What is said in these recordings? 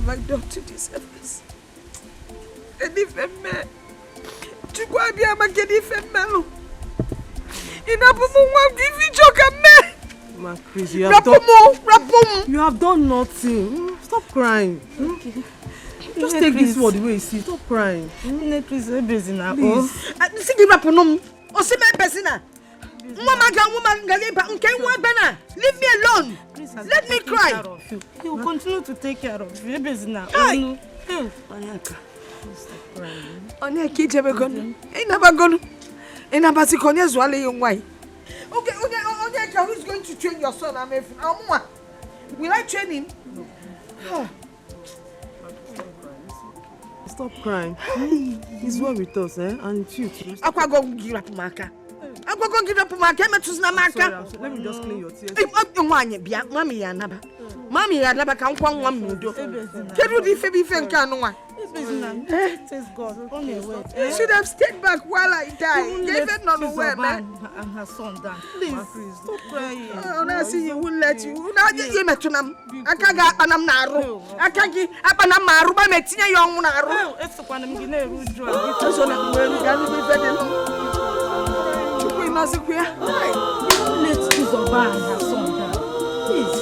have I done to deserve this? And if a man, to go be a man, if a mellow. In a woman, give you joke a man. Ma Chris, you have done nothing. Stop crying. Okay. Just take this word the way you see. Stop crying. Please. Please. Leave me alone. Let me cry. He will continue to take care of you. Stop crying. Okay, who's going to train your son? Will I train him? No. Stop crying. He's well with us, eh? And it's you too. I'm going to give up Maka. I'm going to give up Maka. Let me just clean your tears. Mommy, I never can come 1 minute. Can you do the God. You should have stayed back while I died. Gave it none away, man. And her son died. Please, stop crying. Oh, I see you will let you. Now you met them. I can't get Panam Naro. I can't get Panam Maru by Metina Young Naro. It's the one I'm going to do. It's also not going to be better. Let's Chizoba and her son die. Please.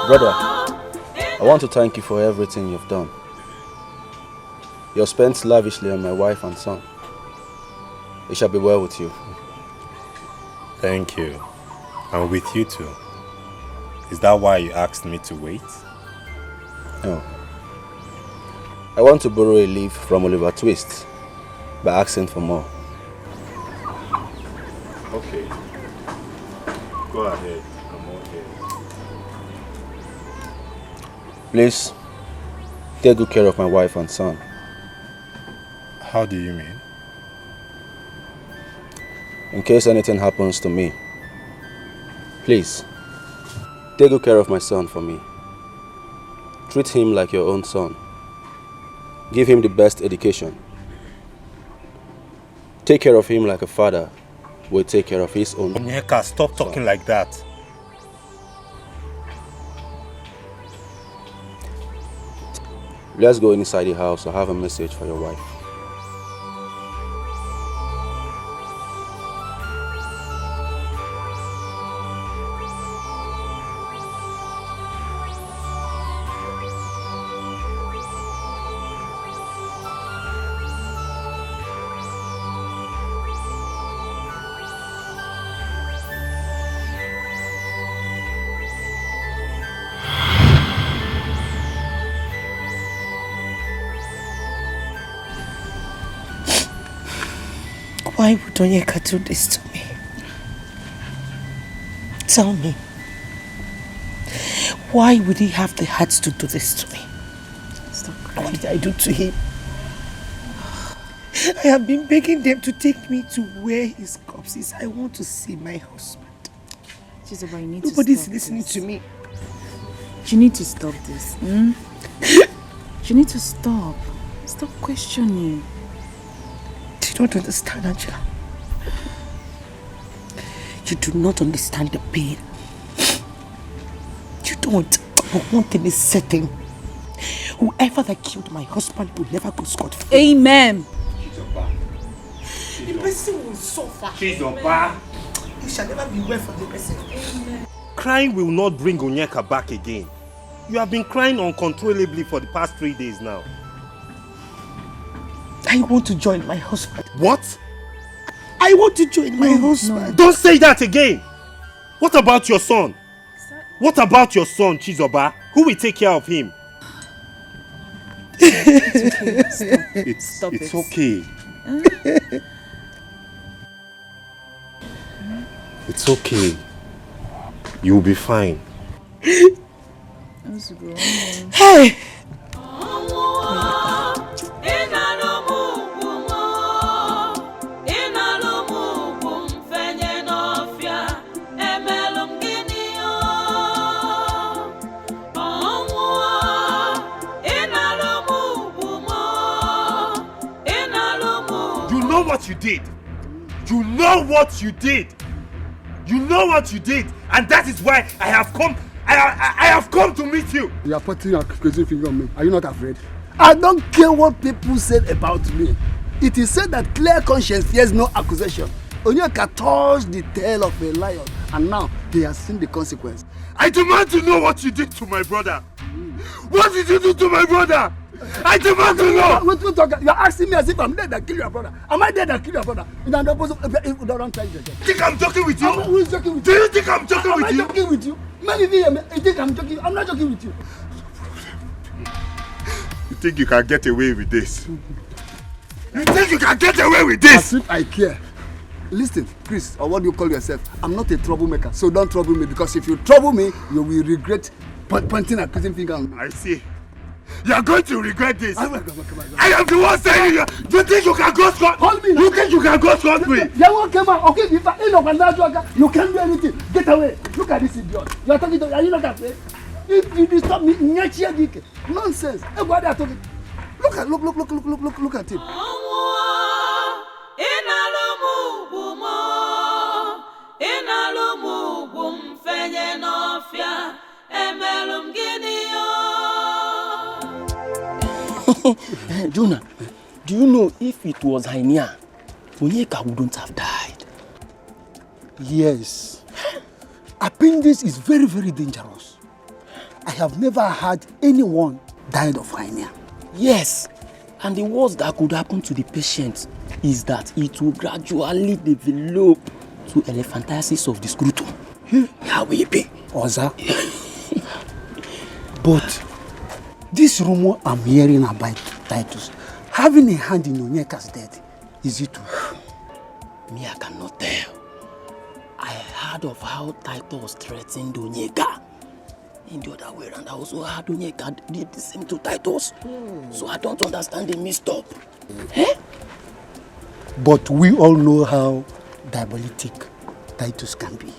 Brother, I want to thank you for everything you've done. You have spent lavishly on my wife and son. It shall be well with you. Thank you. And with you too. Is that why you asked me to wait? No. I want to borrow a leaf from Oliver Twist by asking for more. Okay. Go ahead. I'm okay. Please, take good care of my wife and son. How do you mean? In case anything happens to me, please, take good care of my son for me. Treat him like your own son. Give him the best education. Take care of him like a father will take care of his own. Onyeka, stop talking like that. Let's go inside the house. I have a message for your wife. Why would Onyeka do this to me? Tell me. Why would he have the heart to do this to me? Stop crying. What did I do to him? I have been begging them to take me to where his corpse is. I want to see my husband. Chizoba, you need Nobody's to listening to me. You need to stop this. You need to stop. Stop questioning. You don't understand, Angela. You do not understand the pain. You don't. But one thing is certain. Whoever that killed my husband will never go scot-free. Amen. The person will suffer. Chizoba. You shall never be well for the person. Amen. Crying will not bring Onyeka back again. You have been crying uncontrollably for the past 3 days now. I want to join my husband. What? I want to join my husband. No. Don't say that again. What about your son? What about your son, Chizoba? Who will take care of him? It's okay. It's okay. You'll be fine. Hey! What you did. You know what you did. You know what you did. And that is why I have come I have come to meet you. You are putting your crazy finger on me. Are you not afraid? I don't care what people said about me. It is said that clear conscience fears no accusation. Onyeka touched the tail of a lion, and now he has seen the consequence. I demand to know what you did to my brother. What did you do to my brother? I demand to know. You are asking me as if I'm dead that kill your brother. Am I dead that kill your brother? Don't try it. Think I'm joking with you? Who is joking with you? Do you think I'm joking with you? Am I joking with you? Many of you think I'm joking. I'm not joking with you. You think you can get away with this? You think you can get away with this? As if I care. Listen, Chris, or what do you call yourself? I'm not a troublemaker, so don't trouble me, because if you trouble me, you will regret pointing a accusing finger on me. I see. You are going to regret this. Come on. I am the one saying you. You think you can go scot? Hold me now. You think you can go scot free? You won't come out. Okay, if I end up another you can't do anything. Get away. Look at this idiot. You are talking to. Are you not afraid? If you disturb me, Dikeh. Nonsense. Everybody are talking. Look at him. Jonah, do you know if it was Hainia, Onyeka wouldn't have died? Yes. Appendix is very, very dangerous. I have never heard anyone died of Hainia. Yes, and the worst that could happen to the patient is that it will gradually develop to elephantiasis of the scrotum. How will it be? Oza. But this rumor I'm hearing about Titus having a hand in Onyeka's death, is it true? Me, I cannot tell. I heard of how Titus threatened Onyeka. In the other way around, I also heard Onyeka did the same to Titus. So I don't understand the mix-up. But we all know how diabolic Titus can be.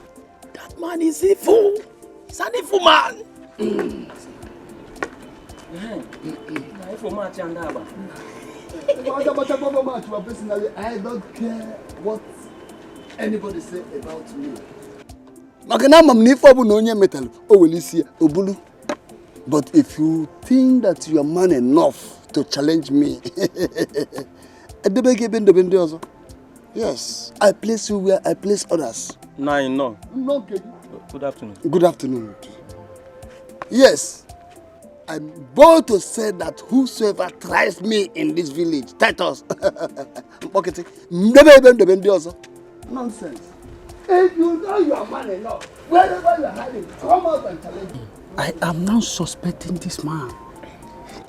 That man is evil. He's an evil man. Personally, I don't care what anybody say about me. But if you think that you are man enough to challenge me, yes, I place you where I place others. No. Okay. Good afternoon. Good afternoon. Yes, I'm bold to say that whosoever tries me in this village, Titus, nonsense. If you know you are man enough, wherever you are hiding, come out and challenge me. I am now suspecting this man.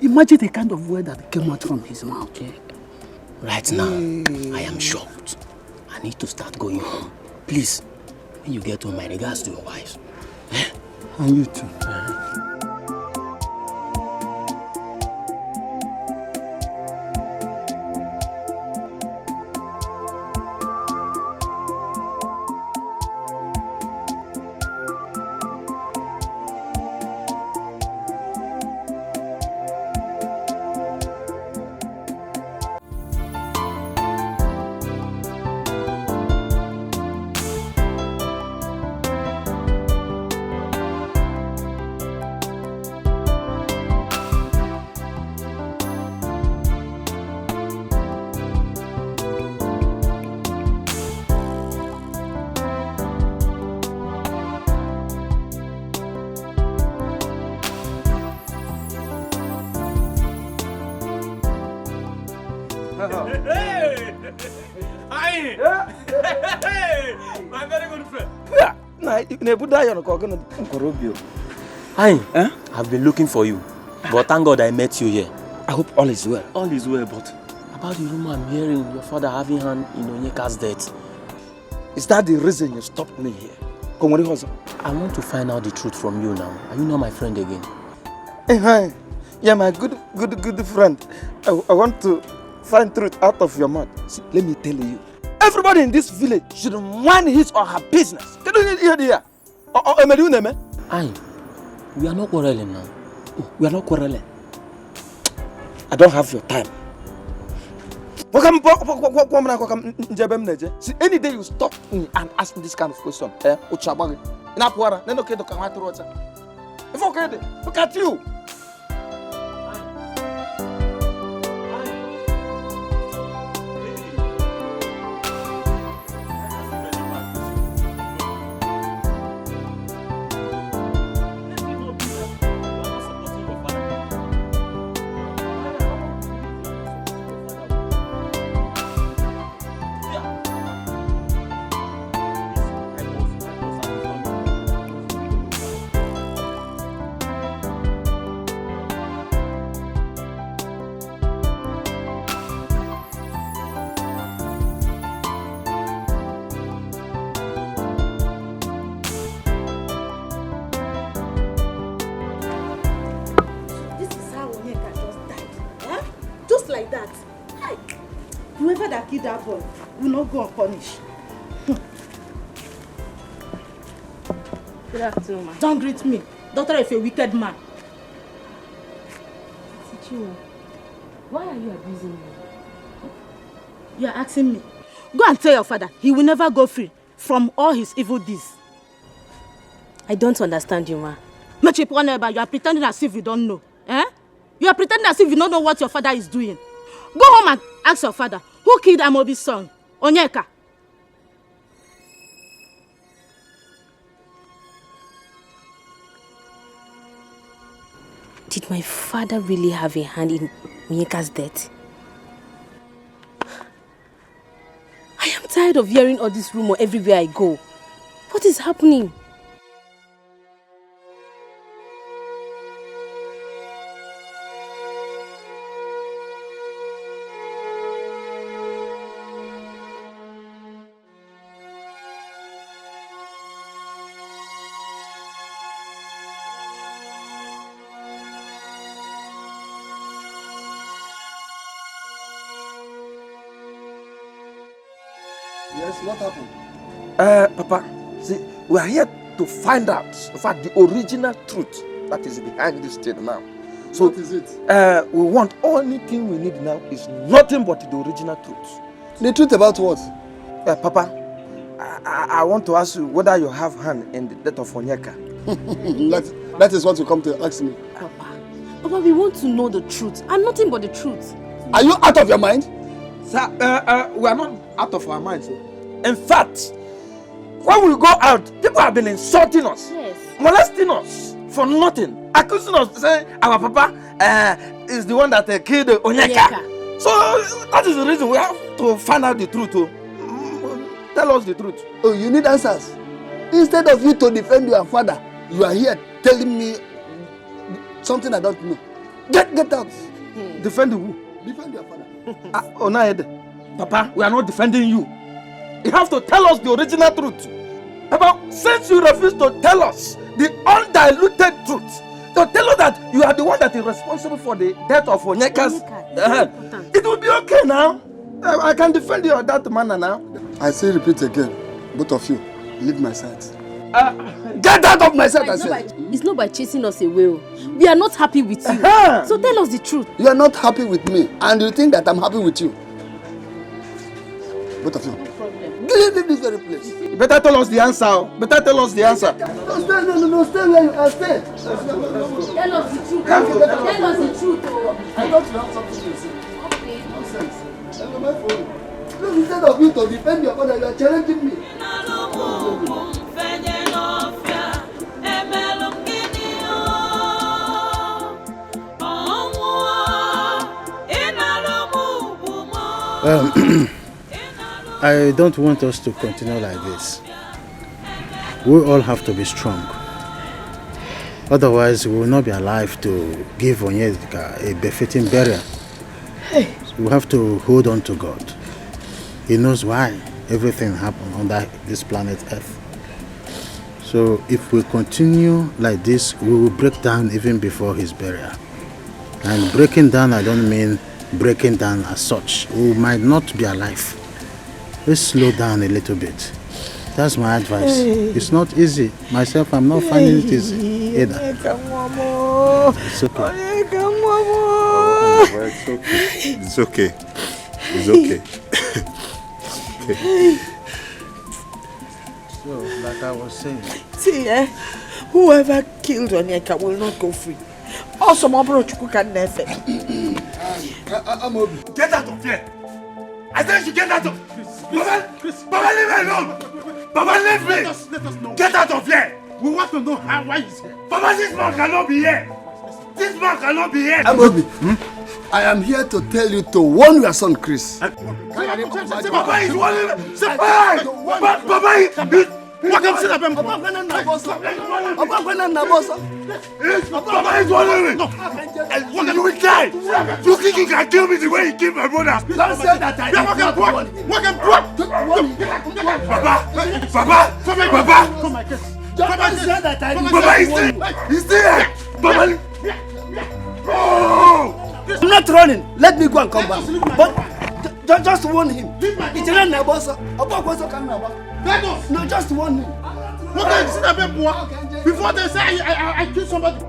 Imagine the kind of word that came out from his mouth. Right now, I am shocked. I need to start going home. Please, when you get home, my regards to your wife. And you too. My very good friend. I've been looking for you, but thank God I met you here. I hope all is well. All is well, but about the rumor I'm hearing, your father having hand in Onyeka's death. Is that the reason you stopped me here? I want to find out the truth from you now. Are you not my friend again? Hey, hi. Yeah, my good friend. I want to find truth out of your mouth. See, let me tell you. Everybody in this village should mind his or her business. Can you hear here? Aye, we are not quarreling now. We are not quarreling. I don't have your time. See, any day you stop me and ask me this kind of question, Look at you. Whoever that killed that boy will not go unpunished. Good afternoon, ma. Don't greet me. Daughter of a wicked man. Why are you abusing me? You are asking me. Go and tell your father he will never go free from all his evil deeds. I don't understand you, ma. You are pretending as if you don't know. Eh? You are pretending as if you don't know what your father is doing. Go home and ask your father, who killed Amobi's son? Onyeka. Did my father really have a hand in Onyeka's death? I am tired of hearing all this rumor everywhere I go. What is happening? Yes, what happened? Papa, see, we are here to find out, in fact, the original truth that is behind this thing now. So, what is it? We want only thing we need now is nothing but the original truth. The truth about what? Papa, I want to ask you whether you have hand in the death of Onyeka. that is what you come to ask me. Papa, we want to know the truth and nothing but the truth. Are you out of your mind? Sir, we are not out of our minds. In fact, when we go out, people have been insulting us, molesting us for nothing, accusing us, saying our papa is the one that killed Onyeka. So that is the reason we have to find out the truth. Tell us the truth. Oh, you need answers. Instead of you to defend your father, you are here telling me something I don't know. Get out. Defend who? Defend your father. Onaede, Papa, we are not defending you. You have to tell us the original truth. Papa, since you refuse to tell us the undiluted truth, to tell us that you are the one that is responsible for the death of Onyeka's, it will be okay now. I can defend you on that manner now. I say repeat again, both of you, leave my sight. Get out of my sight, I say. It's not by chasing us away. We are not happy with you. So tell us the truth. You are not happy with me, and you think that I'm happy with you. Both of you. No problem. Leave this very place. You better tell us the answer. Better tell us the answer. No, stay where you are. Stay. Tell us the truth. Tell us the truth. I thought you have something to say. Okay. Nonsense. My phone. Look, instead of you to defend your father, you are challenging me. I don't want us to continue like this. We all have to be strong. Otherwise, we will not be alive to give Onyeka a befitting burial. So we have to hold on to God. He knows why everything happened on this planet Earth. So if we continue like this, we will break down even before his burial. And breaking down, I don't mean breaking down as such. We might not be alive. Let's slow down a little bit. That's my advice. It's not easy. Myself, I'm not finding it easy either. It's okay. It's okay. It's okay. Okay. So, like I was saying. See, Whoever killed Onyeka will not go free. Also, Mabro Chuku can never. Get out of here! I said you get out of... Baba, leave me alone! Baba, leave me! Let us know. Get out of here! We want to know why he's here. Baba, this man cannot be here! This man cannot be here! Amobi, I am here to tell you to warn your son Chris. Baba is warning me! Baba, What am I saying? Baba is warning me! You will die! You think you can kill me the way you killed my brother? Don't say that I did not warn you. Baba! Don't say that I did Baba is not warn there! you. He's there! Baba! Oh! I'm not running. Let me go and come back. But just warn him. It's not Nabosa. No, just warn him. What can you say that before they say I killed somebody?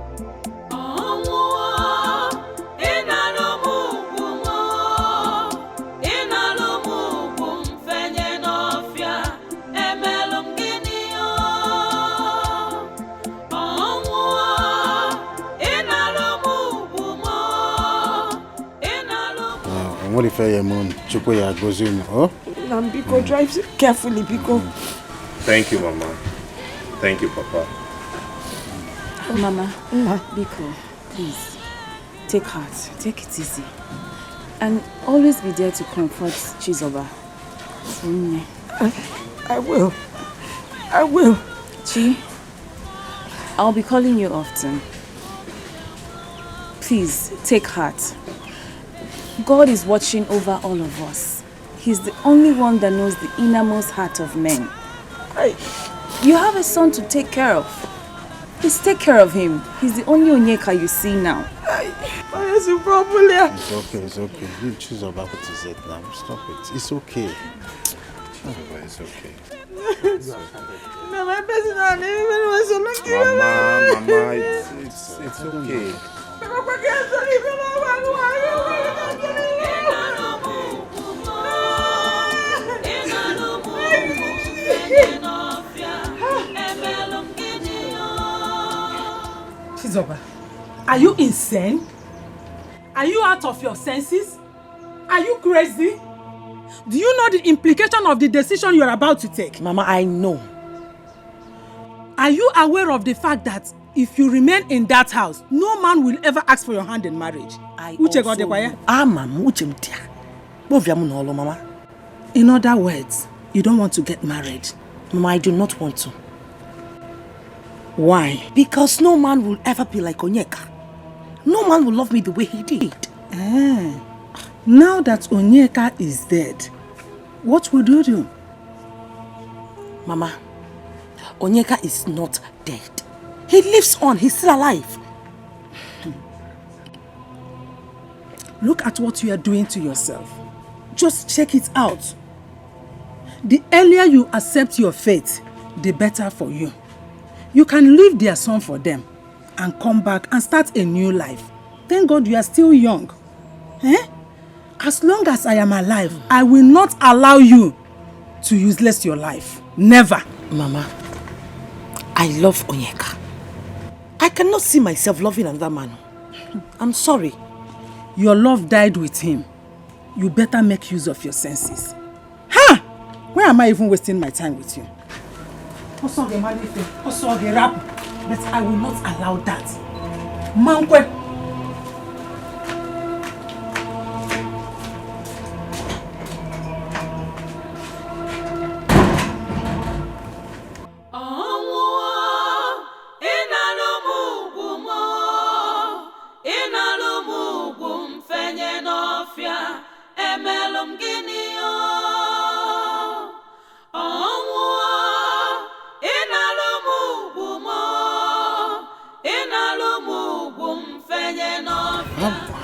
What if I moon? Chukoya goes in, oh? Biko, drive carefully, Biko. Thank you, Mama. Thank you, Papa. Mama, Biko, please, take heart, take it easy. And always be there to comfort Chizoba. I will. I will. Chi, I'll be calling you often. Please, take heart. God is watching over all of us. He's the only one that knows the innermost heart of men. You have a son to take care of. Please take care of him. He's the only Onyeka you see now. It's okay, it's okay. You choose about what is it now. Stop it. It's okay. It's okay. Mama, it's okay. Chizoba, are you insane? Are you out of your senses? Are you crazy? Do you know the implication of the decision you are about to take? Mama, I know. Are you aware of the fact that if you remain in that house, no man will ever ask for your hand in marriage? Mama. In other words, you don't want to get married. Mama, I do not want to. Why? Because no man will ever be like Onyeka. No man will love me the way he did. Now that Onyeka is dead, what would you do? Mama, Onyeka is not dead. He lives on. He's still alive. Look at what you are doing to yourself. Just check it out. The earlier you accept your fate, the better for you. You can leave their son for them and come back and start a new life. Thank God you are still young. As long as I am alive, I will not allow you to useless your life. Never. Mama, I love Onyeka. I cannot see myself loving another man. I'm sorry. Your love died with him. You better make use of your senses. Why am I even wasting my time with you? But I will not allow that. Mankwe.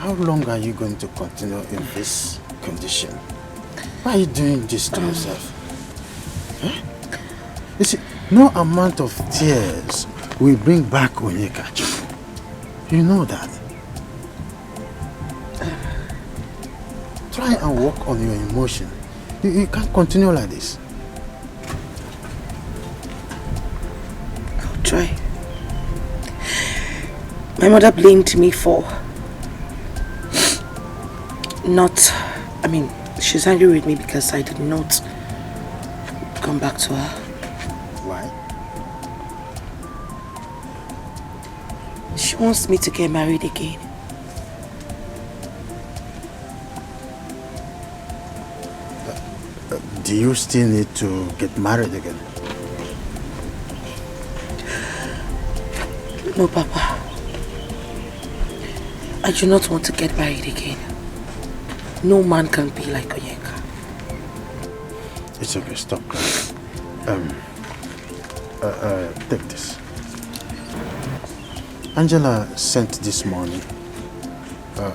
How long are you going to continue in this condition? Why are you doing this to yourself? You see, no amount of tears will bring back Onyeka. You know that. Try and work on your emotion. You can't continue like this. I'll try. My mother blamed me for she's angry with me because I did not come back to her. Why? She wants me to get married again. Do you still need to get married again? No, Papa. I do not want to get married again. No man can be like Onyeka. It's okay, stop crying. Take this. Angela sent this morning.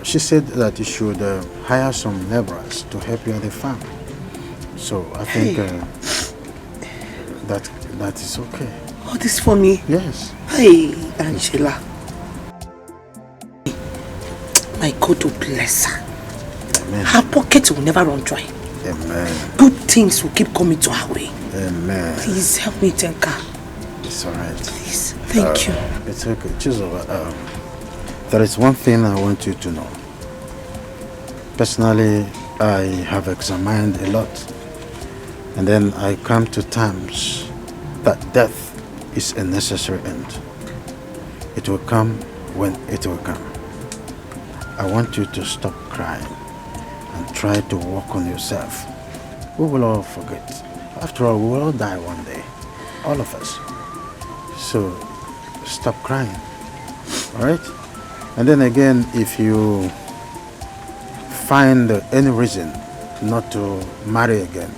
She said that you should hire some laborers to help you at the farm. So I think that is okay. Oh, this for me? Yes. Hey, Angela. My God will bless her. Amen. Her pocket will never run dry. Amen. Good things will keep coming to her way. Amen. Please help me thank her. It's alright. Please, thank you. It's okay. Chizoba, there is one thing I want you to know. Personally, I have examined a lot. And then I come to terms that death is a necessary end. It will come when it will come. I want you to stop crying and try to work on yourself. We will all forget. After all, we will all die one day. All of us. So, stop crying. Alright? And then again, if you find any reason not to marry again,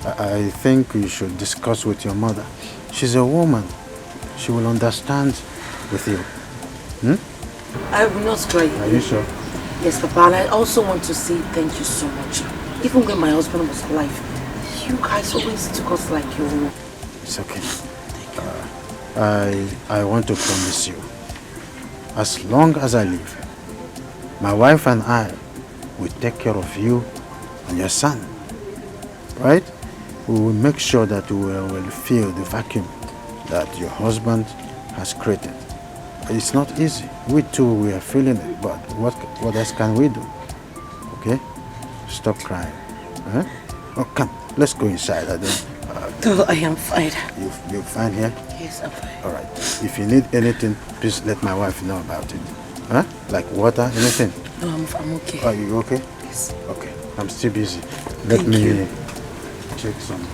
I think you should discuss with your mother. She's a woman. She will understand with you. I will not cry. Are you sure? Yes, Papa. And I also want to say thank you so much. Even when my husband was alive, you guys always took us like your own. It's okay. I want to promise you, as long as I live, my wife and I will take care of you and your son. Right? We will make sure that we will fill the vacuum that your husband has created. It's not easy. We too, we are feeling it, but what else can we do? Okay? Stop crying. Huh? Oh, come, let's go inside. No, I am fine. You're fine here? Yes, I'm fine. All right. If you need anything, please let my wife know about it. Huh? Like water, anything? No, I'm okay. Are you okay? Yes. Okay. I'm still busy. Let me check some.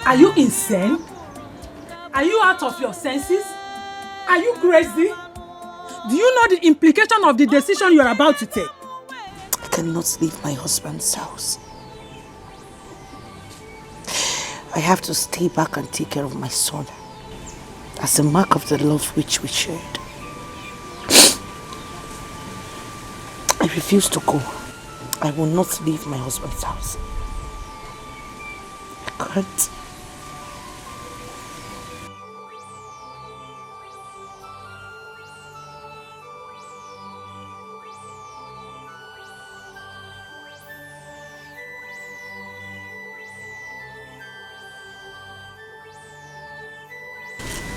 Are you insane? Are you out of your senses? Are you crazy? Do you know the implication of the decision you are about to take? I cannot leave my husband's house. I have to stay back and take care of my son as a mark of the love which we shared. I refuse to go. I will not leave my husband's house. I can't.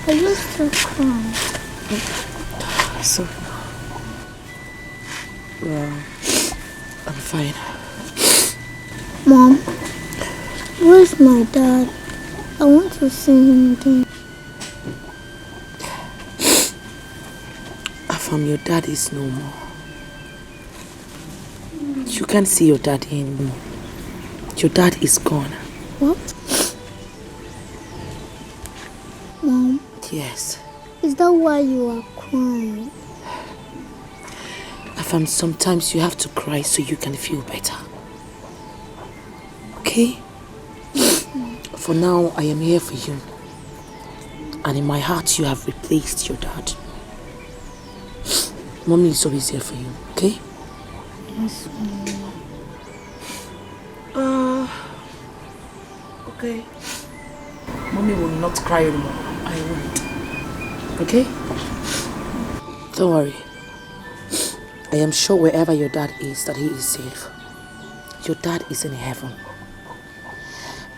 Are you still crying? So, I'm fine. Mom, where's my dad? I want to see him again. Afam, your dad is no more. You can't see your daddy anymore. Your dad is gone. What? Mom? Yes. Is that why you are crying? Afam, sometimes you have to cry so you can feel better. Okay? For now, I am here for you. And in my heart, you have replaced your dad. Mommy is always here for you, okay? Yes, Mom. Okay. Mommy will not cry anymore. I won't. Okay? Don't worry. I am sure wherever your dad is, that he is safe. Your dad is in heaven.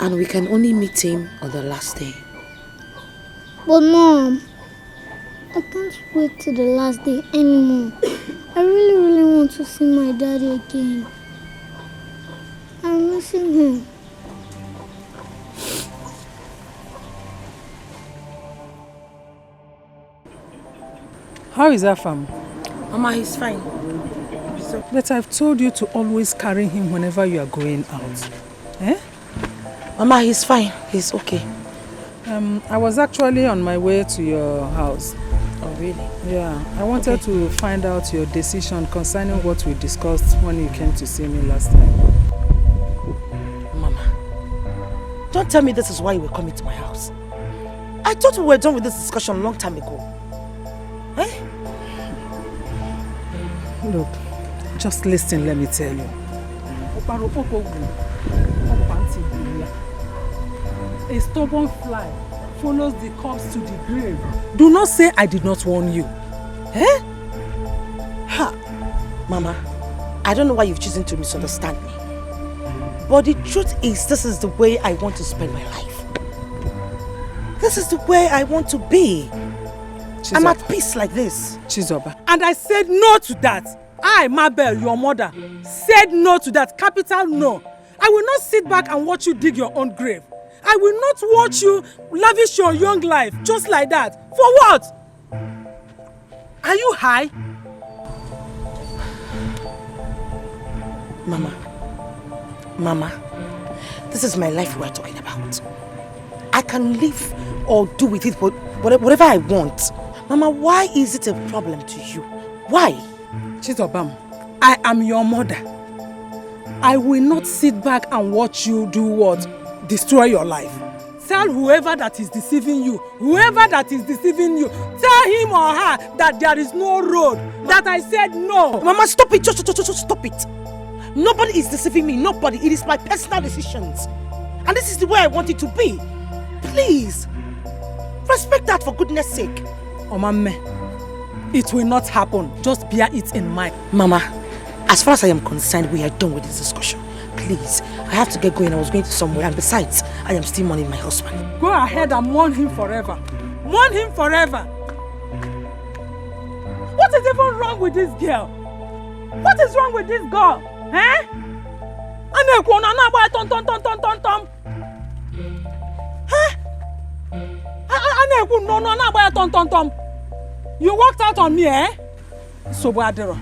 And we can only meet him on the last day. But Mom, I can't wait till the last day anymore. I really want to see my daddy again. I'm missing him. How is that farm? Mama, he's fine. But I've told you to always carry him whenever you are going out. Eh? Mama, he's fine. He's okay. I was actually on my way to your house. Oh, really? Yeah. I wanted to find out your decision concerning what we discussed when you came to see me last time. Mama, don't tell me this is why you were coming to my house. I thought we were done with this discussion a long time ago. Eh? Look, just listen, let me tell you. A stubborn fly follows the corpse to the grave. Do not say I did not warn you. Eh? Ha! Mama, I don't know why you've chosen to misunderstand me. But the truth is, this is the way I want to spend my life. This is the way I want to be. Chizoba. I'm at peace like this. Chizoba. And I said no to that. I, Mabel, your mother, said no to that. Capital no. I will not sit back and watch you dig your own grave. I will not watch you lavish your young life just like that. For what? Are you high? Mama, this is my life we are talking about. I can live or do with it whatever I want. Mama, why is it a problem to you? Why? Chizobam, I am your mother. I will not sit back and watch you do what? Destroy your life. Tell whoever that is deceiving you, tell him or her that there is no road, that I said no. Mama, stop it, just stop it. Nobody is deceiving me, nobody. It is my personal decisions. And this is the way I want it to be. Please, respect that for goodness sake. Omame, it will not happen. Just bear it in mind. Mama, as far as I am concerned, we are done with this discussion. Please, I have to get going. I was going to somewhere, and besides, I am still mourning my husband. Go ahead and mourn him forever. Mourn him forever. What is even wrong with this girl? What is wrong with this girl? Eh? You walked out on me, eh? So Badero.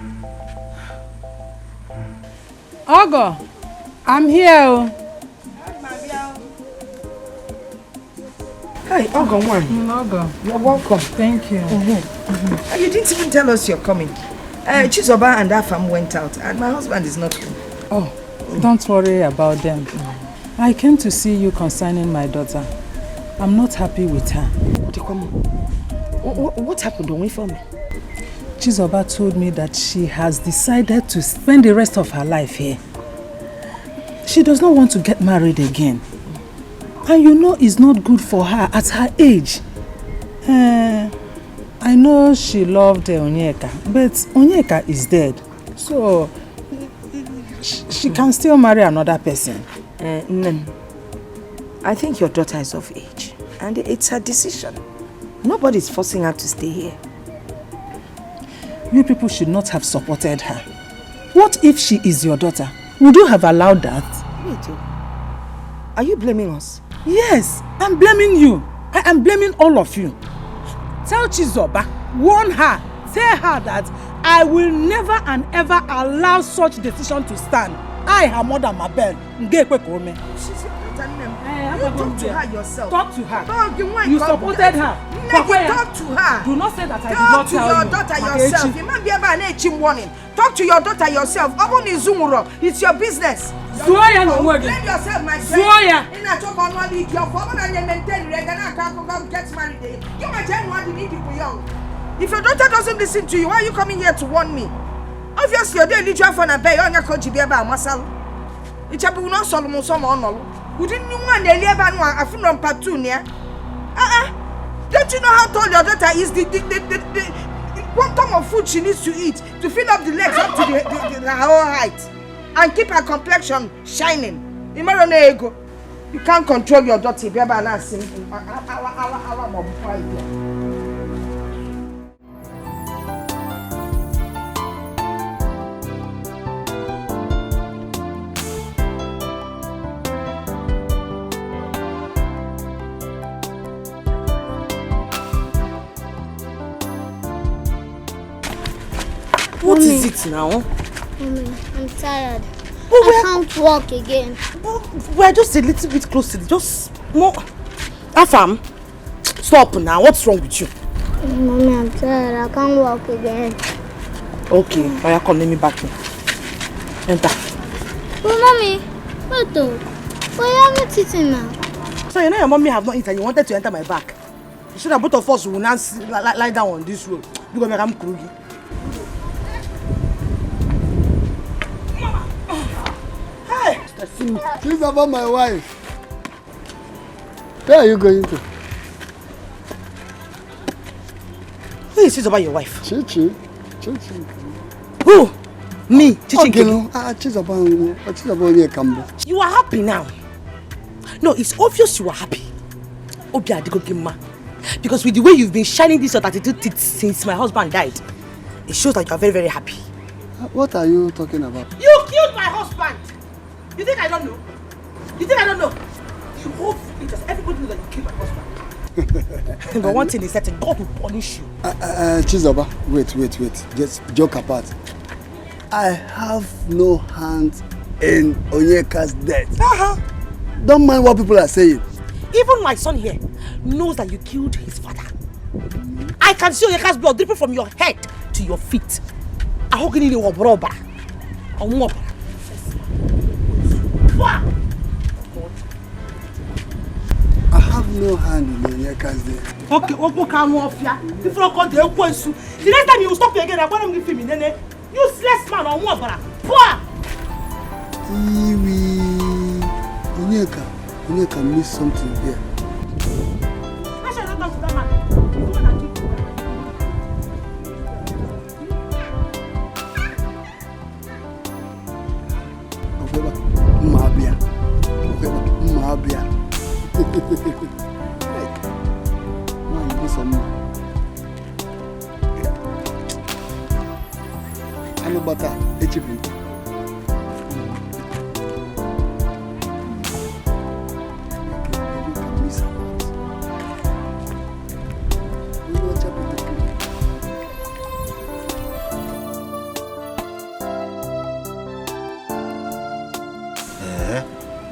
Ogo, I'm here. Hi, Ogo one. Ogo. You're welcome. Thank you. You didn't even tell us you're coming. Chizoba and Afam went out, and my husband is not home. Oh, don't worry about them. I came to see you concerning my daughter. I'm not happy with her. What happened? Don't wait for me. Chizoba told me that she has decided to spend the rest of her life here. She does not want to get married again. And you know it's not good for her at her age. I know she loved Onyeka, but Onyeka is dead. So, she can still marry another person. I think your daughter is of age, and it's her decision. Nobody's forcing her to stay here. You people should not have supported her. What if she is your daughter? Would you have allowed that? Wait, are you blaming us? Yes, I'm blaming you. I am blaming all of you. Tell Chizoba, warn her, tell her that I will never and ever allow such decision to stand. I, her mother, Mabel, Talk to her yourself. Talk to her. You supported her. Talk to her. Do not say that I did not tell you. Talk to your daughter yourself. You might be able to warning. Talk to your daughter yourself. It's your business. Blame yourself, my friend. In a talk on one week, your father and maintain regular get married. You might need people young. If your daughter doesn't listen to you, why are you coming here to warn me? Obviously, you're there literally for a bay on your coach. Be about muscle. It's a bonus Solomon. We didn't want the Lebanon. I feel on part 2 near. Don't you know how tall your daughter is? The quantum of food she needs to eat to fill up the legs up to her whole height and keep her complexion shining. You can't control your daughter. What is it now? Mommy, I'm tired. I can't walk again. We're just a little bit close to it. Just more. Afam, stop now. What's wrong with you? Mommy, I'm tired. I can't walk again. Okay, Maya, come, let me back in. Enter. But mommy, what though? Why haven't you eaten now? So you know your mommy have not eaten. You wanted to enter my back. You should have both of us will now lie down on this road. You gonna make them krugi. This is about my wife. Where are you going to? Who is this about your wife? Chichi. Who? Me? Chichi. You are happy now. No, it's obvious you are happy. Because with the way you've been shining this 32 teeth since my husband died, it shows that you are very, very happy. What are you talking about? You killed my husband! You think I don't know? You think I don't know? You hope because everybody knows that you killed my husband. But one thing is certain, God will punish you. Chizoba, wait. Just joke apart. I have no hand in Onyeka's death. Don't mind what people are saying. Even my son here knows that you killed his father. I can see Onyeka's blood dripping from your head to your feet. I have no hand in Onyeka's death. Okay, the next time you stop me again, I'm going to give him a useless man or what? Onyeka missed something here. I shall not talk to that man. Mabia. Man, do some. I'm about that.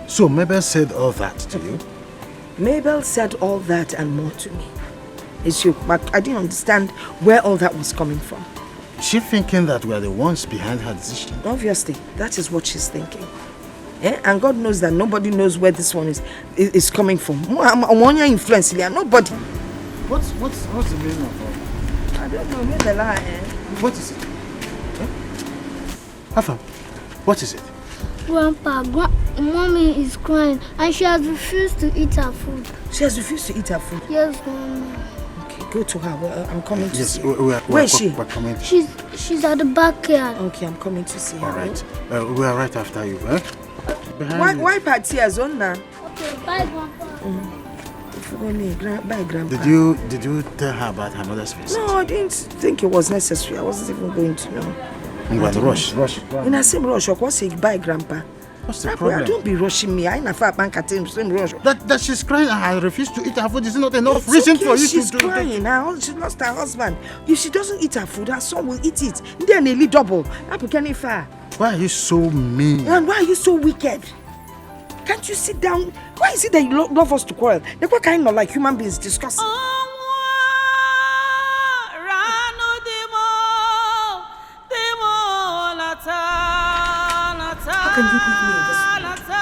So Mabel said all that to you? Mabel said all that and more to me. It's you, but I didn't understand where all that was coming from. She thinking that we are the ones behind her decision? Obviously, that is what she's thinking. And God knows that nobody knows where this one is coming from. I'm on your influence, nobody. What's the meaning of all that? I don't know, maybe lie. What is it? Afam, what is it? Grandpa, Mommy is crying and she has refused to eat her food. She has refused to eat her food? Yes, Mommy. Okay, go to her. I'm coming to see her. Where is she? We're coming. She's at the backyard. Okay, I'm coming to see her. All right. We are right after you, eh? Wipe her tears on now. Okay, bye, Grandpa. Bye, Grandpa. Did you tell her about her mother's visit? No, I didn't think it was necessary. I wasn't even going to know. I'm going to rush. In the same rush, of course, bye, Grandpa. What's the problem? Don't be rushing me. I never bank at the same rush. That she's crying and I refuse to eat her food is not enough reason for you she's to do that. She's crying. She lost her husband. If she doesn't eat her food, her son will eat it. Then nearly double. Why are you so mean? And why are you so wicked? Can't you sit down? Why is it that you love us to quarrel? They're quite kind of like human beings discussing. How can you put me in this way?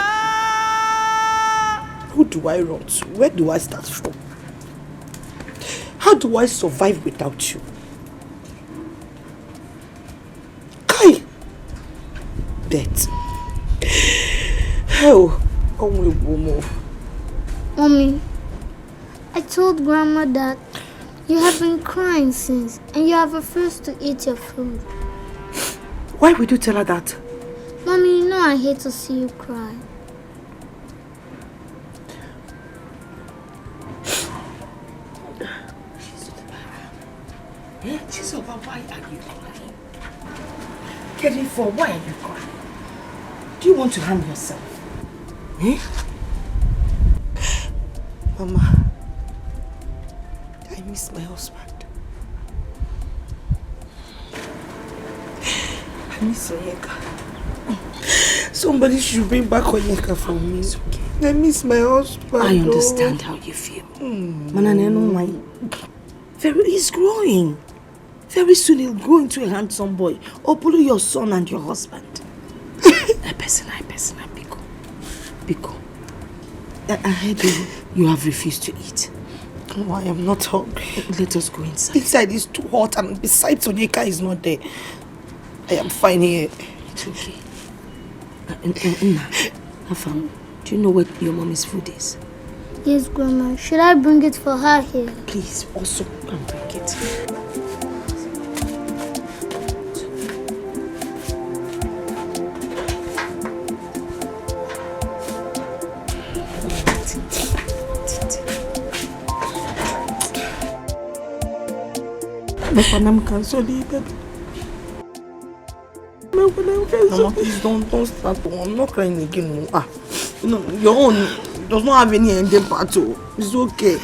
Who do I run to? Where do I start from? How do I survive without you? Kai! Death. Oh, only woman. Mommy, I told Grandma that you have been crying since and you have refused to eat your food. Why would you tell her that? Mommy, you know I hate to see you cry. Chizoba, why are you crying? Kerifor, why are you crying? Do you want to harm yourself? Mama, I miss my husband. I miss Onyeka. Somebody should bring back Onyeka for me. It's okay. I miss my husband. I understand how you feel. He's growing. Very soon he'll grow into a handsome boy. Hopefully your son and your husband. I person, Biko. I heard you have refused to eat. Oh, I am not hungry. Let us go inside. Inside is too hot and besides Onyeka is not there. I am fine here. It's okay. Afam, do you know where your mommy's food is? Yes, Grandma. Should I bring it for her here? Please, also go and bring it. Mama, please don't start. I'm not crying again. No, your own does not have any ending part. It's okay.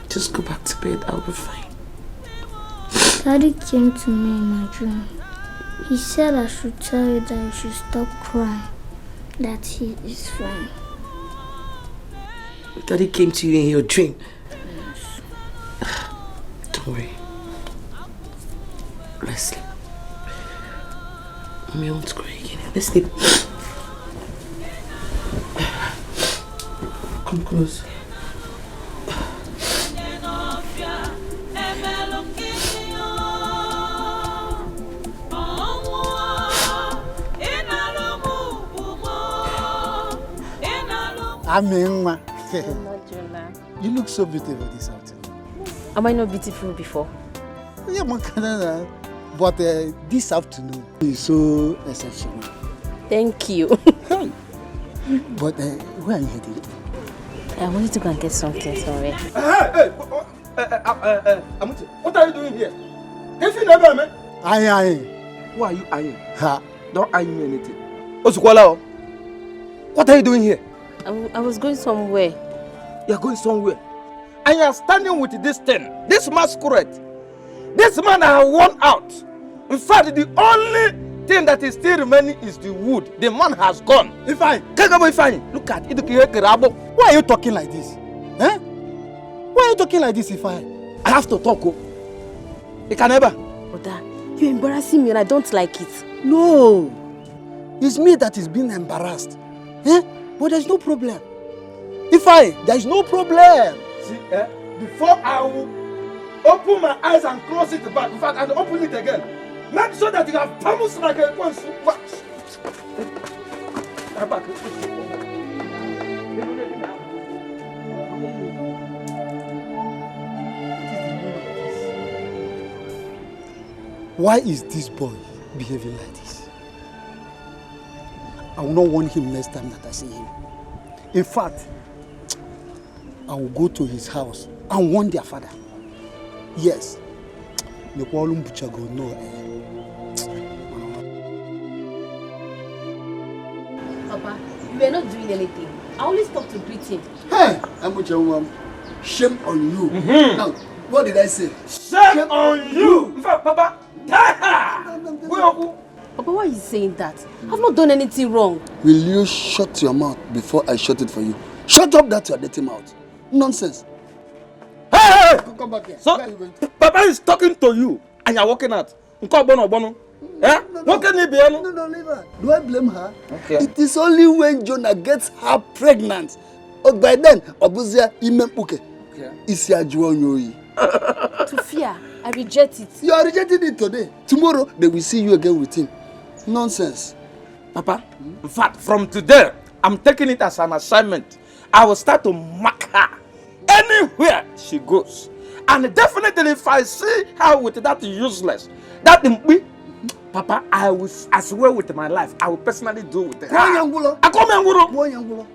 Just go back to bed, I'll be fine. Daddy came to me in my dream. He said I should tell you that you should stop crying, that he is fine. Daddy came to you in your dream? Yes. Don't worry. Let's sleep. Mommy won't cry again. Let's sleep. Come close. Amenwa. You look so beautiful this afternoon. Am I not beautiful before? Yeah, but this afternoon is so exceptional. Thank you. But where are you heading to? I wanted to go and get something, sorry. Hey, Amuti, what are you doing here? If you never met. Aye. Who are you eyeing? Ha. Don't eye me anything. Osukwala, what are you doing here? I was going somewhere. You are going somewhere? And you are standing with this thing, this masquerade. This man I have worn out. In fact, the only thing that is still remaining is the wood. The man has gone. Ifeanyi. Look at it. Why are you talking like this? Eh? Why are you talking like this, Ifeanyi? I have to talk. You can never. Oda, you're embarrassing me and I don't like it. No. It's me that is being embarrassed. Eh? But there's no problem. Ifeanyi, there's no problem. See, before I will open my eyes and close it back, in fact, and open it again. Make sure that you have promised like a one. Why is this boy behaving like this? I will not want him next time that I see him. In fact, I will go to his house and warn their father. Yes. The problem Bucha go know. We are not doing anything. I only stopped to greet him. Hey, I'm with your mom. Shame on you. Now, what did I say? Shame on you! In fact, Papa, Papa, why are you saying that? I've not done anything wrong. Will you shut your mouth before I shut it for you? Shut up that your dirty mouth. Nonsense. Hey! Come back here. So, Papa is talking to you and you're walking out. No, No, leave her. Do I blame her? Okay. It is only when Jonah gets her pregnant. Or by then, Obuzia imempuke. Is ya juonyoyi. To fear, I reject it. You are rejecting it today. Tomorrow, they will see you again with him. Nonsense. Papa, in fact, from today, I'm taking it as an assignment. I will start to mark her anywhere she goes. And definitely, if I see her with that useless, that Papa, I will, as well with my life, I will personally do with her. Kuanyangulo. Akomengulo. Kuanyangulo.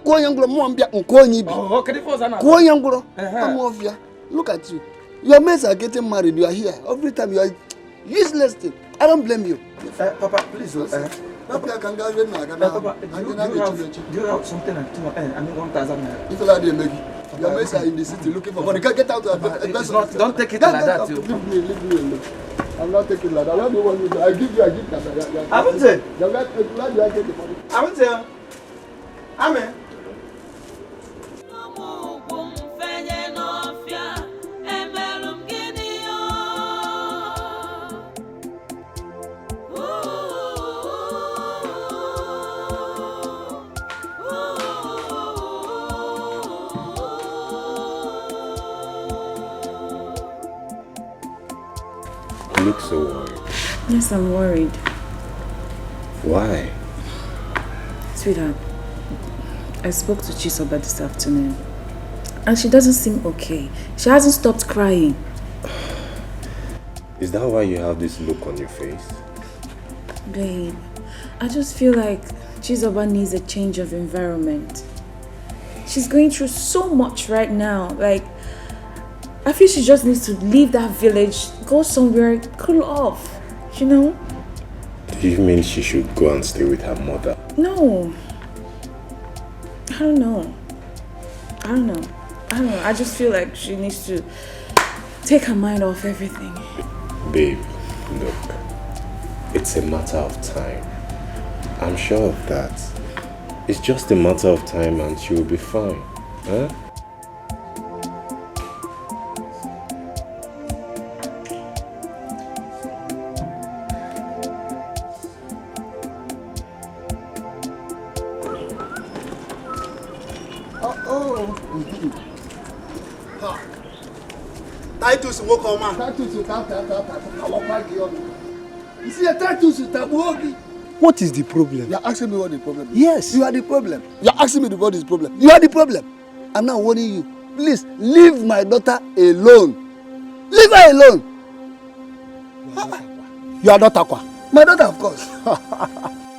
Kuanyangulo mwambia nkonyibi. Oh, okay, for Zana. Kuanyangulo. Amovia. Look at you. Your mates are getting married. You are here. Every time you are useless thing. I don't blame you. Papa, please. Papa, do you have something like 1,000 naira? If you like, your mates are in the city looking for money. Get out of the Don't take it like that. Leave me alone. I'm not taking that. I don't know what you do. I give you a gift. I won't say. Why do I take the money? I won't say. Amen. You look so worried. Yes, I'm worried. Why? Sweetheart, I spoke to Chisoba this afternoon and she doesn't seem okay. She hasn't stopped crying. Is that why you have this look on your face? Babe, I just feel like Chisoba needs a change of environment. She's going through so much right now. Like, I feel she just needs to leave that village, go somewhere, cool off, you know? Do you mean she should go and stay with her mother? No. I don't know. I just feel like she needs to take her mind off everything. Babe, look. It's a matter of time. I'm sure of that. It's just a matter of time and she will be fine. Huh? Titus will come on. Titus will come. You see, a Titus will come. What is the problem? You are asking me what the problem is. Yes. You are the problem. You are asking me what is the problem. You are the problem. I'm now warning you. Please, leave my daughter alone. Leave her alone. You are not Aqua. My daughter, of course.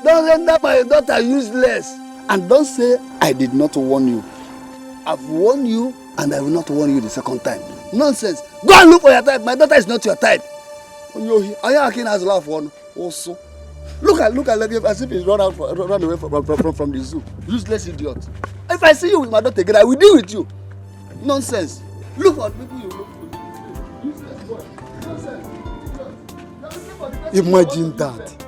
Don't render my daughter useless. And don't say I did not warn you. I've warned you and I will not warn you the second time. Nonsense. Go and look for your type. My daughter is not your type. Are you acting as laugh one also? Look at as if he's run away from the zoo. Useless idiot. If I see you with my daughter again, I will deal with you. Nonsense. Look for people you look for. Useless boy. Nonsense. Imagine that.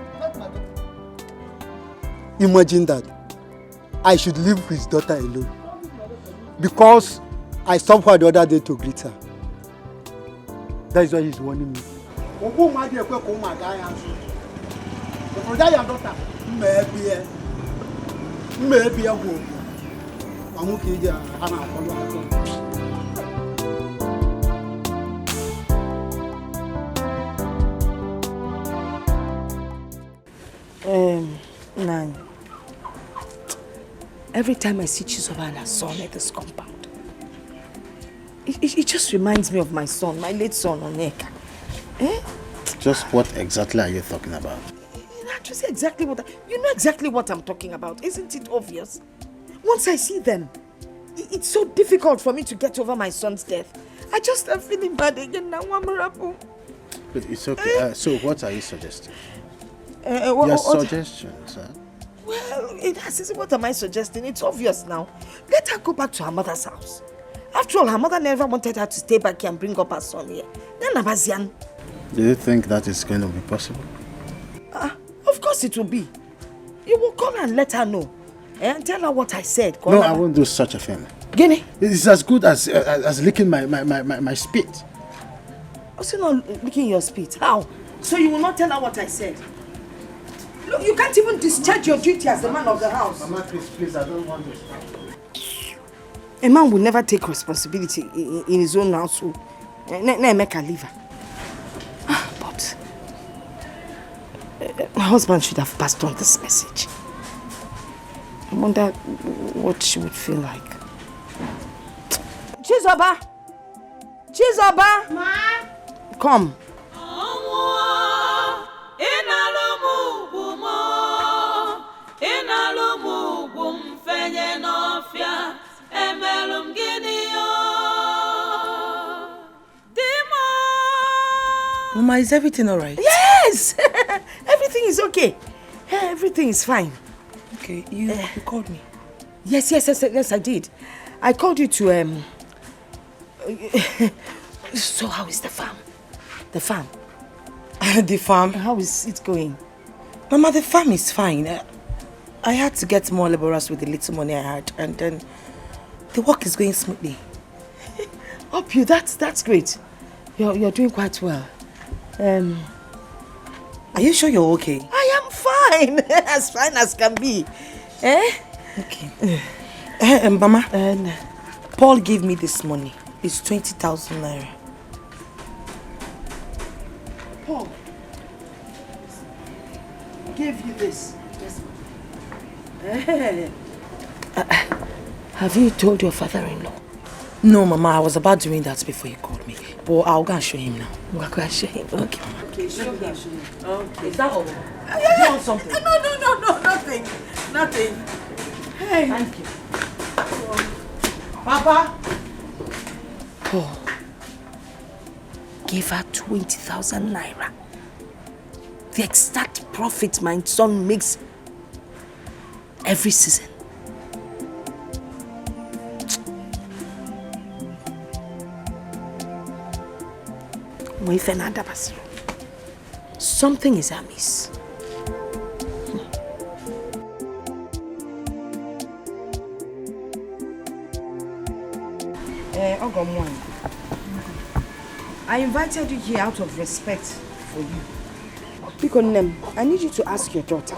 Imagine that. I should leave his daughter alone. Because I stopped her the other day to greet her. That is why he's warning me. Nan, every time I see Chisoba and her son at this compound, it just reminds me of my son, my late son, Onyeka. Just what exactly are you talking about? Just exactly you know exactly what I'm talking about, isn't it obvious? Once I see them, it's so difficult for me to get over my son's death. I just am feeling bad again now. But it's okay. So what are you suggesting? Your suggestions, huh? Well, what am I suggesting? It's obvious now. Let her go back to her mother's house. After all, her mother never wanted her to stay back here and bring up her son here. Then Abazian. Do you think that is going to be possible? Of course it will be. You will call her and let her know. And tell her what I said. No, I won't do such a thing. Guinea? It's as good as licking my spit. Also not licking your spit. How? So you will not tell her what I said? Look, you can't even discharge your duty as the man of the house. Mama, please, I don't want this. A man will never take responsibility in his own household. Make her leave her. But my husband should have passed on this message. I wonder what she would feel like. Chizoba! Chizoba! Ma! Come. Mama, is everything all right? Yes! Everything is okay. Everything is fine. Okay, you called me? Yes, I did. I called you to, So how is the farm? The farm? The farm? How is it going? Mama, the farm is fine. I had to get more laborers with the little money I had, and then the work is going smoothly. Up you, that's great. You're doing quite well. Are you sure you're okay? I am fine. As fine as can be. Okay. Mama, Paul gave me this money. It's 20,000 naira. Paul gave you this? Yes. Have you told your father-in-law? No, Mama, I was about doing that before you called me. But I'll go and show him now. We'll go and show him. Okay. Okay, show him. Okay. Is that all? You want something? No, nothing. Hey. Thank you. Papa. Paul, give her 20,000 naira. The exact profit my son makes every season. Something is amiss. I invited you here out of respect for you. Because I need you to ask your daughter,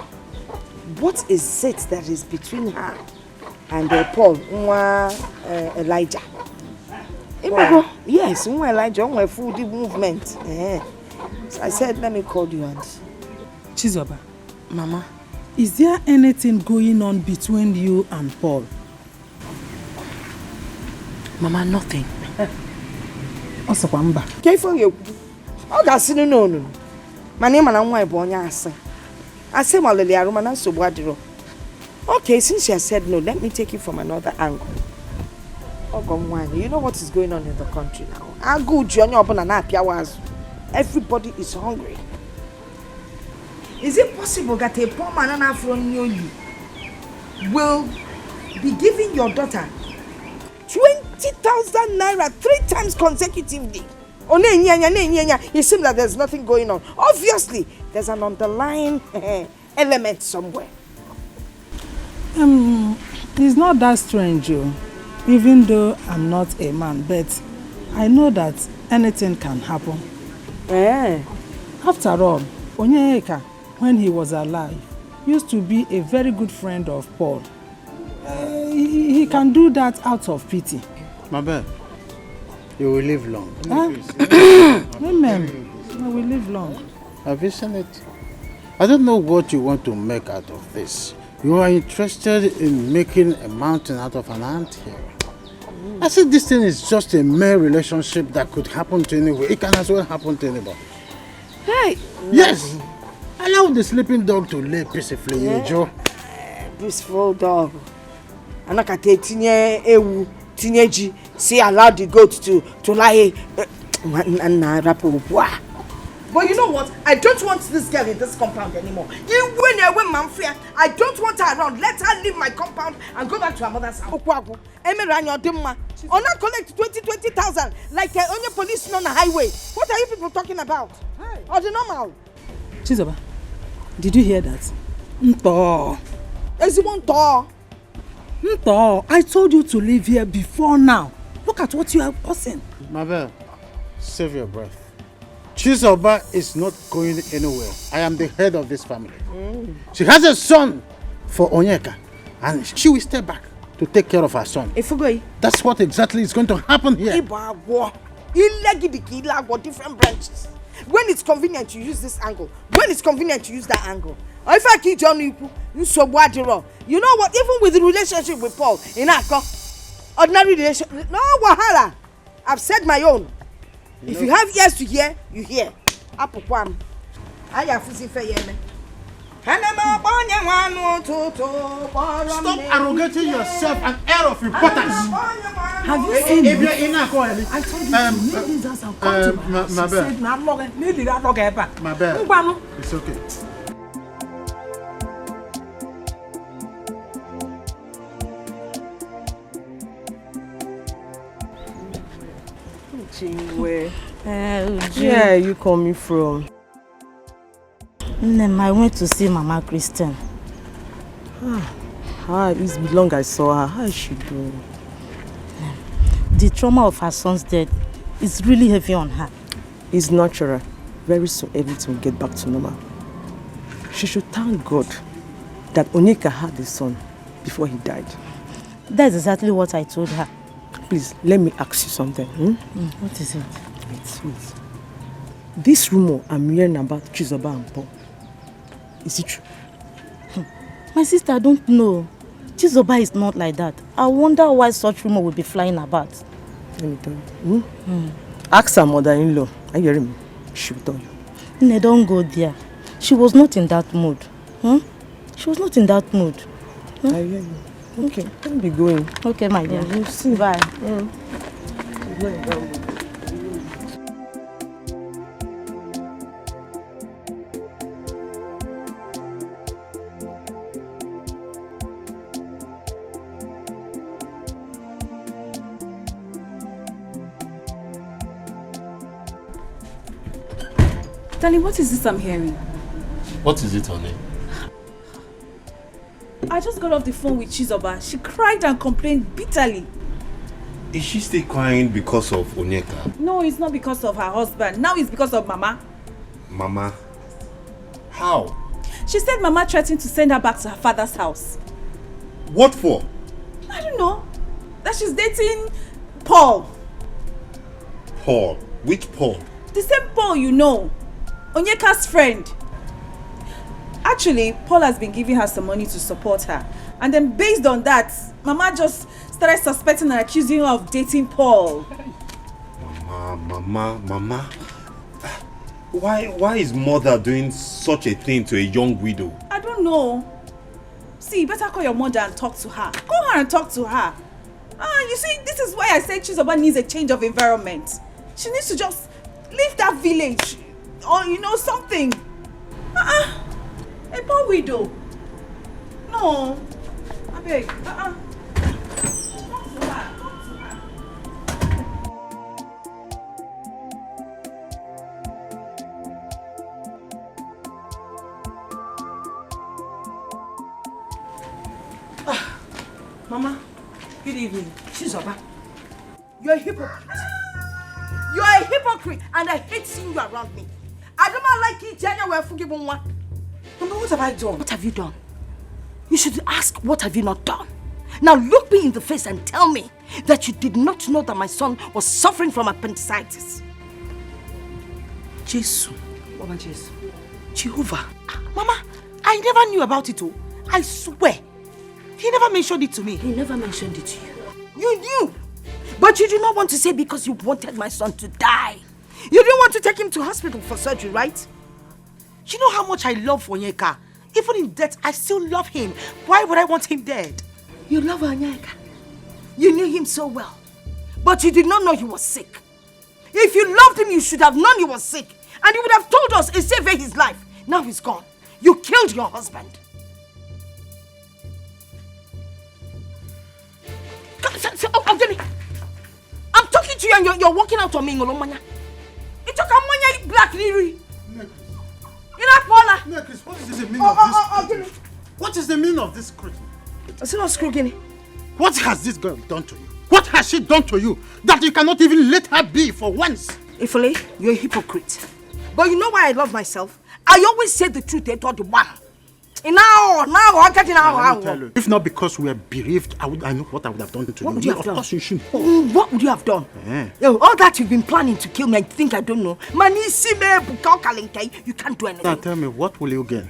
what is it that is between her and Paul, Elijah? Wow. Yes, Elijah, food movement. So I said, let me call you and... Chizoba. Mama. Is there anything going on between you and Paul? Mama, nothing. Osakwamba. Careful you. Oh, that's no. My name and I'm born. I say, Malele so Wadro. Okay, since you said no, let me take it from another angle. You know what is going on in the country now. Everybody is hungry. Is it possible that a poor man from you will be giving your daughter 20,000 naira 3 times consecutively? It seems like there's nothing going on. Obviously, there's an underlying element somewhere. It's not that strange, even though I'm not a man, but I know that anything can happen. After all, Onyeka, when he was alive, used to be a very good friend of Paul. He can do that out of pity. Mabel, you will live long. Amen. I will live long. Have you seen it? I don't know what you want to make out of this. You are interested in making a mountain out of an anthill. I said this thing is just a mere relationship that could happen to anyone. It can as well happen to anybody. Hey! Yes! Allow the sleeping dog to lay peacefully, Joe. Peaceful dog. I'm not going to say allow the goat to lie and But you know what? I don't want this girl in this compound anymore. You win away, Manfia. I don't want her around. Let her leave my compound and go back to her mother's house. Ona collect 20,000 like only policeman on the highway. What are you people talking about? Or the normal? Chizoba, did you hear that? Nto. Is it one door? Nto, I told you to leave here before now. Look at what you are causing. Mabel, save your breath. Chizoba is not going anywhere. I am the head of this family. She has a son for Onyeka, and she will stay back to take care of her son. That's what exactly is going to happen here. Different branches. When it's convenient, you use this angle. When it's convenient, you use that angle. Or if I keep John, you know what? Even with the relationship with Paul, in ordinary relationship, no wahala. I've said my own. If you have ears to hear, you hear. Stop arrogating yourself an air of importance. Have you seen me? I told you to leave this house and come to my house. She said, Mabel, it's okay. Where are you coming from? I went to see Mama Christian. It's been long I saw her. How is she doing? The trauma of her son's death is really heavy on her. It's natural. Very soon everything will get back to normal. She should thank God that Onyeka had a son before he died. That's exactly what I told her. Please, let me ask you something. What is it? Wait. This rumor I'm hearing about Chizoba and Paul, is it true? My sister, I don't know. Chizoba is not like that. I wonder why such rumor will be flying about. Let me tell you. Ask her mother-in-law. Are you hearing me? She will tell you. No, don't go there. She was not in that mood. She was not in that mood. I hear you. Okay, let me be going. Okay, my dear. We'll see. Bye. Darling, what is this I'm hearing? What is it, honey? I just got off the phone with Chizoba. She cried and complained bitterly. Is she still crying because of Onyeka? No, it's not because of her husband. Now it's because of Mama. Mama? How? She said Mama threatened to send her back to her father's house. What for? I don't know. That she's dating Paul. Paul? Which Paul? The same Paul you know. Onyeka's friend. Actually, Paul has been giving her some money to support her. And then based on that, Mama just started suspecting and accusing her of dating Paul. Mama. Why is mother doing such a thing to a young widow? I don't know. See, you better call your mother and talk to her. Call her and talk to her. You see, this is why I say Chizoba needs a change of environment. She needs to just leave that village. Or, something. A poor widow. No. I beg. Mama, good evening. Chizoba, you're a hypocrite. You're a hypocrite, and I hate seeing you around me. I don't like it, Janya, we're forgiven one. Mama, what have I done? What have you done? You should ask, what have you not done? Now look me in the face and tell me that you did not know that my son was suffering from appendicitis. Jesus. Mama, Jesus. Jehovah. Mama, I never knew about it. I swear. He never mentioned it to me. He never mentioned it to you. You knew. But you did not want to say because you wanted my son to die. You didn't want to take him to hospital for surgery, right? You know how much I love Onyeka. Even in death, I still love him. Why would I want him dead? You love Onyeka. You knew him so well. But you did not know he was sick. If you loved him, you should have known he was sick. And you would have told us and saved his life. Now he's gone. You killed your husband. I'm talking to you and you're walking out on me. It's a black lily. What is the meaning of this? What is the meaning of this scrutiny? Is it not scrutiny? What has this girl done to you? What has she done to you that you cannot even let her be for once? Ifele, you're a hypocrite. But you know why I love myself? I always say the truth to the one. If not because we are bereaved, I know what I would have done to you. What would you have done? Of course you should. What would you have done? All that you've been planning to kill me, I think I don't know. You can't do anything. Now tell me, what will you gain?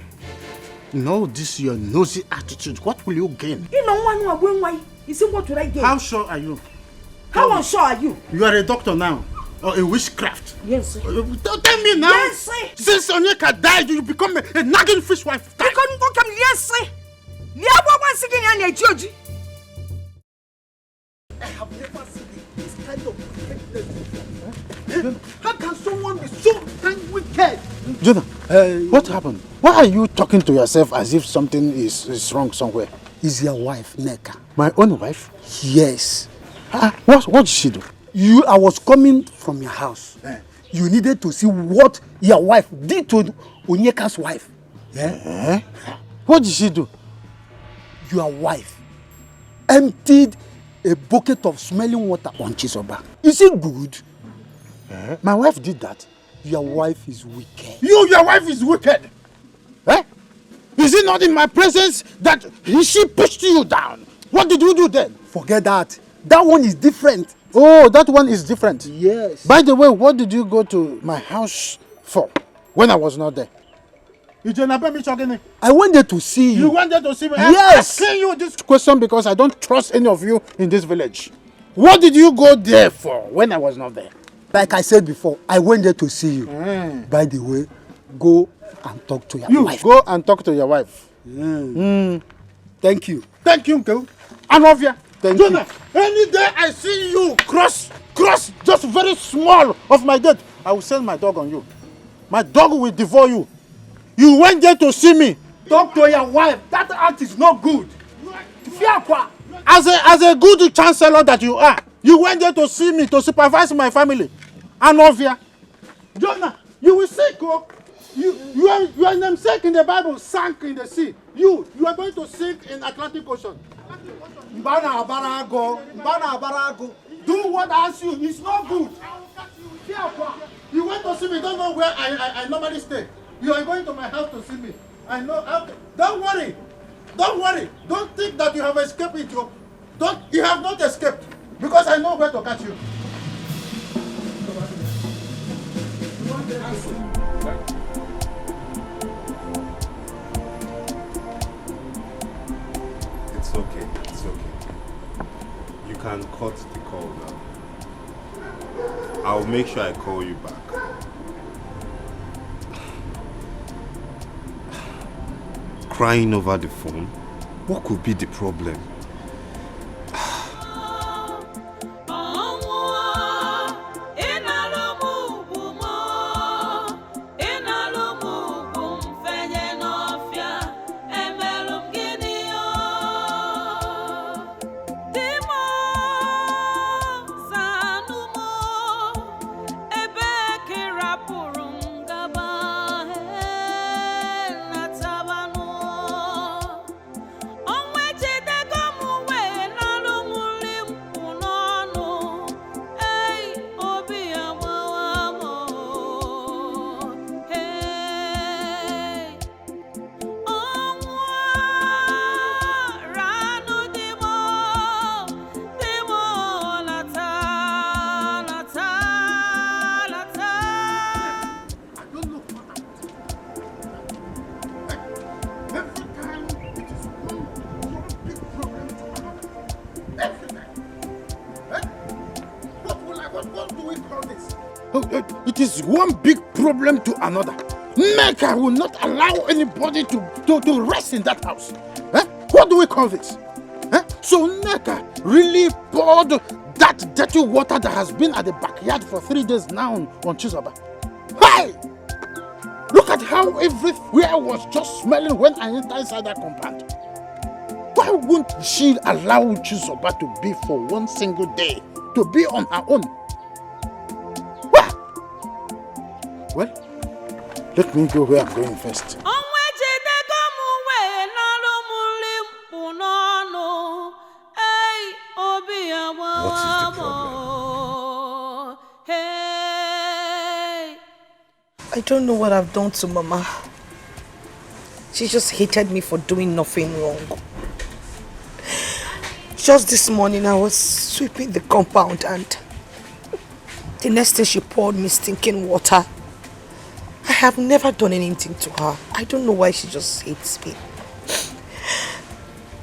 No, this your nosy attitude. What will you gain? You know why? You see, what would I gain? How sure are you? How unsure are you? You are a doctor now. Or a witchcraft. Yes, sir. Don't tell me now. Yes, sir. Since Onyeka died, you become a nagging fishwife. You couldn't go come, yes, sir. I have never seen this kind of wickedness. How can someone be so wicked? Jonah, what happened? Why are you talking to yourself as if something is wrong somewhere? Is your wife, Neka? My own wife? Yes. What did she do? I was coming from your house. You needed to see what your wife did to Onyeka's wife. What did she do? Your wife emptied a bucket of smelling water on Chizoba. Is it good? My wife did that. Your wife is wicked. Your wife is wicked. Is it not in my presence that she pushed you down? What did you do then? Forget that. That one is different. Oh, that one is different. Yes. By the way, what did you go to my house for when I was not there? I went there to see you. You went there to see me? Yes. I'm asking you this question because I don't trust any of you in this village. What did you go there for when I was not there? Like I said before, I went there to see you. By the way, go and talk to your wife. Go and talk to your wife. Thank you. Thank you, Uncle. Anovia. Thank Jonah, any day I see you cross just very small of my gate, I will send my dog on you. My dog will devour you. You went there to see me. Talk to your wife. That act is not good. As a good chancellor that you are, you went there to see me, to supervise my family. Anovia. Jonah, you will sink. You are namesake in the Bible, sank in the sea. You are going to sink in Atlantic Ocean. Mbana Abarago. Do what I ask you. It's not good. You went to see me. Don't know where I normally stay. You are going to my house to see me. I know. Don't worry. Don't think that you have escaped it. You have not escaped. Because I know where to catch you. It's okay. You can cut the call now. I'll make sure I call you back. Crying over the phone? What could be the problem? It is one big problem to another. Neka will not allow anybody to rest in that house. What do we call this? So Neka really poured that dirty water that has been at the backyard for 3 days now on Chizoba. Hey! how everywhere was just smelling when I entered inside that compound? Why won't she allow Chizoba to be for one single day, to be on her own? Why? Well, let me go where I'm going first. What is the problem? I don't know what I've done to Mama. She just hated me for doing nothing wrong. Just this morning I was sweeping the compound and the next thing she poured me stinking water. I have never done anything to her. I don't know why she just hates me.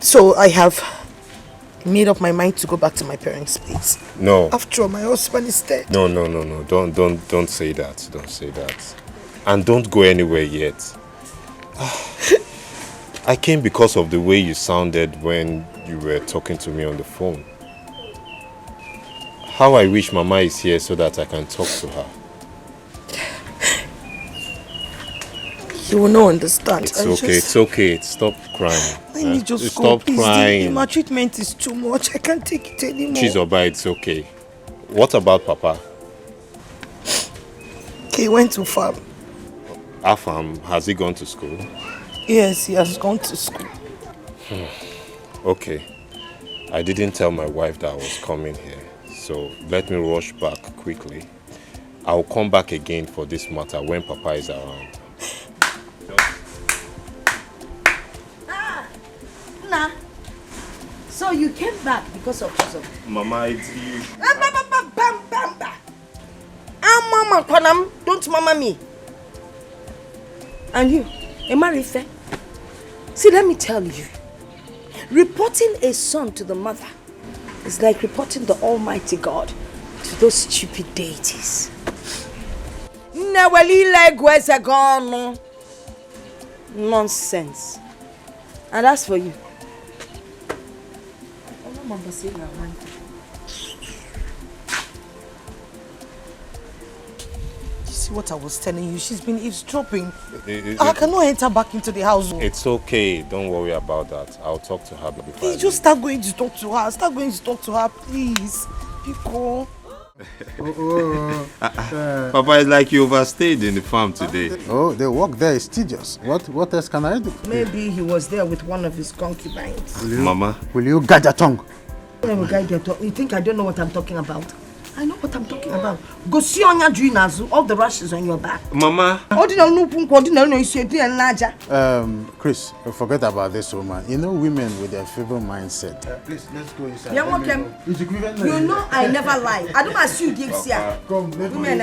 So I have made up my mind to go back to my parents' place. No. After all, my husband is dead. No. Don't say that. Don't say that. And don't go anywhere yet. I came because of the way you sounded when you were talking to me on the phone. How I wish Mama is here so that I can talk to her. You will not understand. It's okay. Stop crying. Let me just stop go, please. crying. The maltreatment is too much. I can't take it anymore. Chizoba, it's okay. What about Papa? He went to farm. Our farm, has he gone to school? Yes, he has gone to school. Okay. I didn't tell my wife that I was coming here, so let me rush back quickly. I'll come back again for this matter when Papa is around. Nah. So you came back because of Chizoba? Mama, it's you. Mama, Kwanam, don't mama me. And you, Emarife. See, let me tell you. Reporting a son to the mother is like reporting the Almighty God to those stupid deities. Nonsense. And as for you, see what I was telling you? She's been eavesdropping. I cannot enter back into the house. It's okay. Don't worry about that. I'll talk to her before. Please just start going to talk to her. Start going to talk to her, please. Pico. Papa, it's like you overstayed in the farm today. Oh, the work there is tedious. What else can I do? Maybe he was there with one of his concubines. Mama. Will you guide your tongue? I will guide your tongue. You think I don't know what I'm talking about? I know what I'm talking about. Go see on your dreams, all the rashes on your back. Mama. Chris, forget about this woman. You know women with their feeble mindset. Please, let's go inside. You know I never lie. I don't ask you this here. Women,